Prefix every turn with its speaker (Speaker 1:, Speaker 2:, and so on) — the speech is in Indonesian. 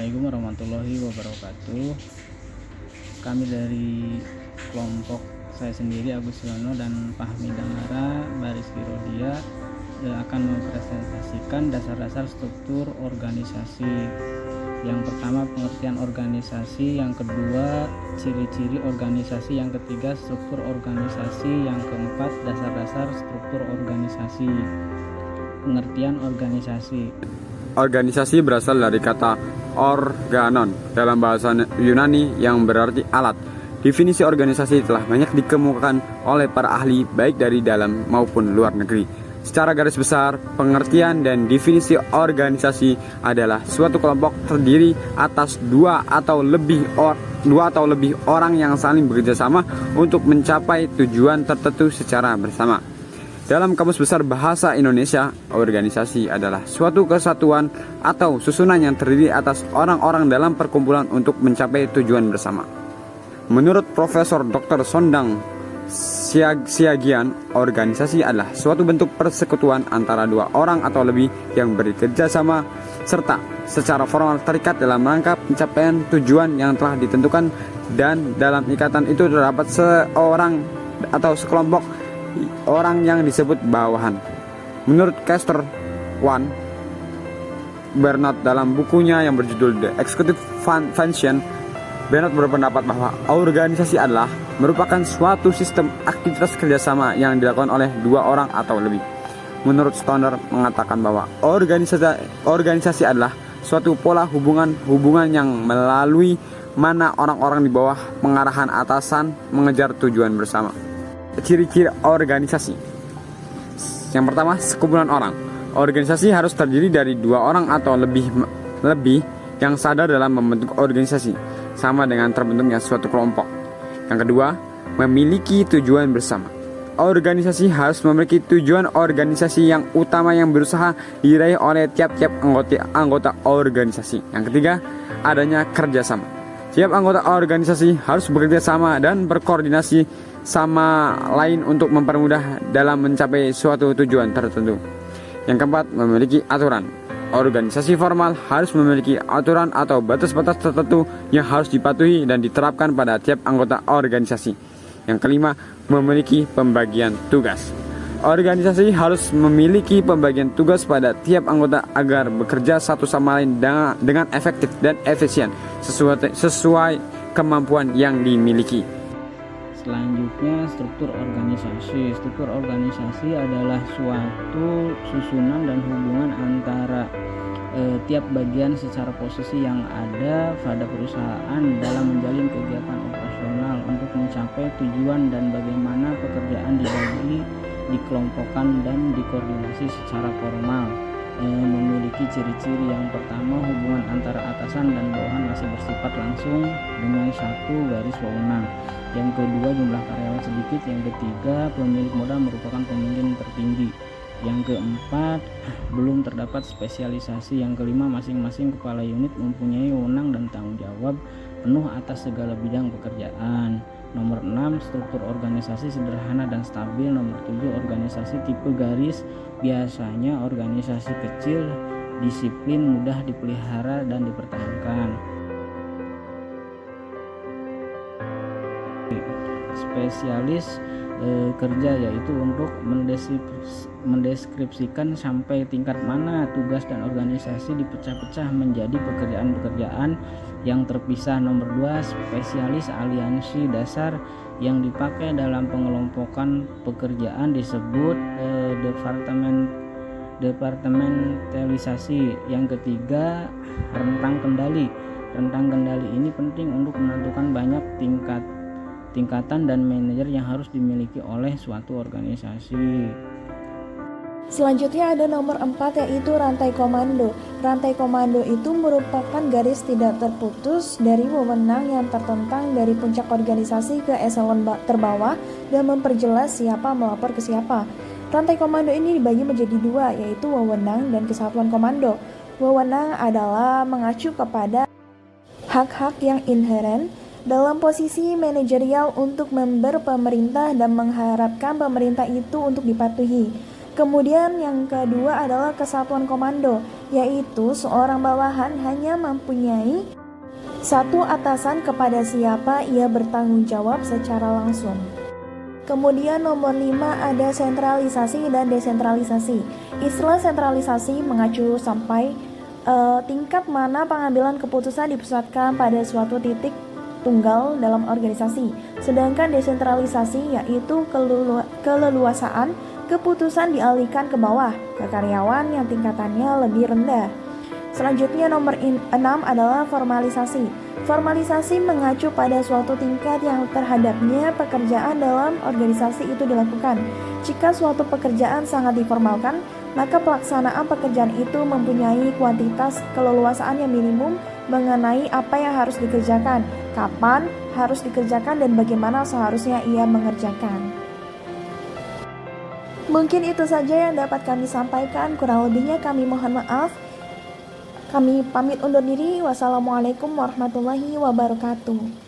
Speaker 1: Assalamualaikum warahmatullahi wabarakatuh. Kami dari kelompok saya sendiri Agus Yono dan Fahmi Damara Bariski Rodia akan mempresentasikan dasar-dasar struktur organisasi. Yang pertama pengertian organisasi, yang kedua ciri-ciri organisasi, yang ketiga struktur organisasi, yang keempat dasar-dasar struktur organisasi. Pengertian organisasi.
Speaker 2: Organisasi berasal dari kata organon dalam bahasa Yunani yang berarti alat. Definisi organisasi telah banyak dikemukakan oleh para ahli baik dari dalam maupun luar negeri. Secara garis besar, pengertian dan definisi organisasi adalah suatu kelompok terdiri atas dua atau lebih orang yang saling bekerja sama untuk mencapai tujuan tertentu secara bersama. Dalam Kamus Besar Bahasa Indonesia, organisasi adalah suatu kesatuan atau susunan yang terdiri atas orang-orang dalam perkumpulan untuk mencapai tujuan bersama. Menurut Profesor Dr. Sondang Siagian, organisasi adalah suatu bentuk persekutuan antara dua orang atau lebih yang bekerja sama serta secara formal terikat dalam rangka pencapaian tujuan yang telah ditentukan, dan dalam ikatan itu terdapat seorang atau sekelompok orang yang disebut bawahan. Menurut Caster One Bernard dalam bukunya yang berjudul The Executive Function, Bernard berpendapat bahwa organisasi adalah merupakan suatu sistem aktivitas kerjasama yang dilakukan oleh dua orang atau lebih. Menurut Stoner mengatakan bahwa organisasi adalah suatu pola hubungan yang melalui mana orang-orang di bawah pengarahan atasan mengejar tujuan bersama. Ciri-ciri organisasi. Yang pertama, sekumpulan orang. Organisasi harus terdiri dari dua orang atau lebih yang sadar dalam membentuk organisasi, sama dengan terbentuknya suatu kelompok. Yang kedua, memiliki tujuan bersama. Organisasi harus memiliki tujuan organisasi yang utama yang berusaha diraih oleh tiap-tiap anggota organisasi. Yang ketiga, adanya kerjasama. Tiap anggota organisasi harus bekerja sama dan berkoordinasi sama lain untuk mempermudah dalam mencapai suatu tujuan tertentu. Yang keempat, memiliki aturan. Organisasi formal harus memiliki aturan atau batas-batas tertentu yang harus dipatuhi dan diterapkan pada tiap anggota organisasi. Yang kelima, memiliki pembagian tugas. Organisasi harus memiliki pembagian tugas pada tiap anggota agar bekerja satu sama lain dengan efektif dan efisien sesuai kemampuan yang dimiliki.
Speaker 1: Selanjutnya, struktur organisasi. Struktur organisasi adalah suatu susunan dan hubungan antara tiap bagian secara posisi yang ada pada perusahaan dalam menjalin kegiatan operasional untuk mencapai tujuan, dan bagaimana pekerjaan dibagi, dikelompokkan, dan dikoordinasi secara formal. Memiliki ciri-ciri. Yang pertama, hubungan antara atasan dan bawahan masih bersifat langsung dengan satu garis wewenang. Yang kedua, jumlah karyawan sedikit. Yang ketiga, pemilik modal merupakan pemimpin tertinggi. Yang keempat, belum terdapat spesialisasi. Yang kelima, masing-masing kepala unit mempunyai wewenang dan tanggung jawab penuh atas segala bidang pekerjaan. Nomor 6, struktur organisasi sederhana dan stabil. Nomor 7, organisasi tipe garis. Biasanya organisasi kecil, disiplin, mudah dipelihara dan dipertahankan. Spesialis kerja, yaitu untuk mendeskripsikan sampai tingkat mana tugas dan organisasi dipecah-pecah menjadi pekerjaan-pekerjaan yang terpisah. Nomor 2, spesialis aliansi dasar yang dipakai dalam pengelompokan pekerjaan disebut departementalisasi. Yang ketiga, rentang kendali. Rentang kendali ini penting untuk menentukan banyak tingkatan dan manajer yang harus dimiliki oleh suatu organisasi.
Speaker 3: Selanjutnya ada nomor 4, yaitu rantai komando. Rantai komando itu merupakan garis tidak terputus dari wewenang yang tertentang dari puncak organisasi ke eselon terbawah dan memperjelas siapa melapor ke siapa. Rantai komando ini dibagi menjadi dua, yaitu wewenang dan kesatuan komando. Wewenang adalah mengacu kepada hak-hak yang inheren dalam posisi manajerial untuk member pemerintah dan mengharapkan pemerintah itu untuk dipatuhi. Kemudian yang kedua adalah kesatuan komando, yaitu seorang bawahan hanya mempunyai satu atasan kepada siapa ia bertanggung jawab secara langsung. Kemudian nomor 5 ada sentralisasi dan desentralisasi. Istilah sentralisasi mengacu sampai tingkat mana pengambilan keputusan dipusatkan pada suatu titik tunggal dalam organisasi. Sedangkan desentralisasi yaitu keleluasaan keputusan dialihkan ke bawah, ke karyawan yang tingkatannya lebih rendah. Selanjutnya nomor 6 adalah formalisasi. Formalisasi mengacu pada suatu tingkat yang terhadapnya pekerjaan dalam organisasi itu dilakukan. Jika suatu pekerjaan sangat diformalkan, maka pelaksanaan pekerjaan itu mempunyai kuantitas keleluasaan yang minimum mengenai apa yang harus dikerjakan, kapan harus dikerjakan, dan bagaimana seharusnya ia mengerjakan. Mungkin itu saja yang dapat kami sampaikan, kurang lebihnya kami mohon maaf. Kami pamit undur diri. Wassalamualaikum warahmatullahi wabarakatuh.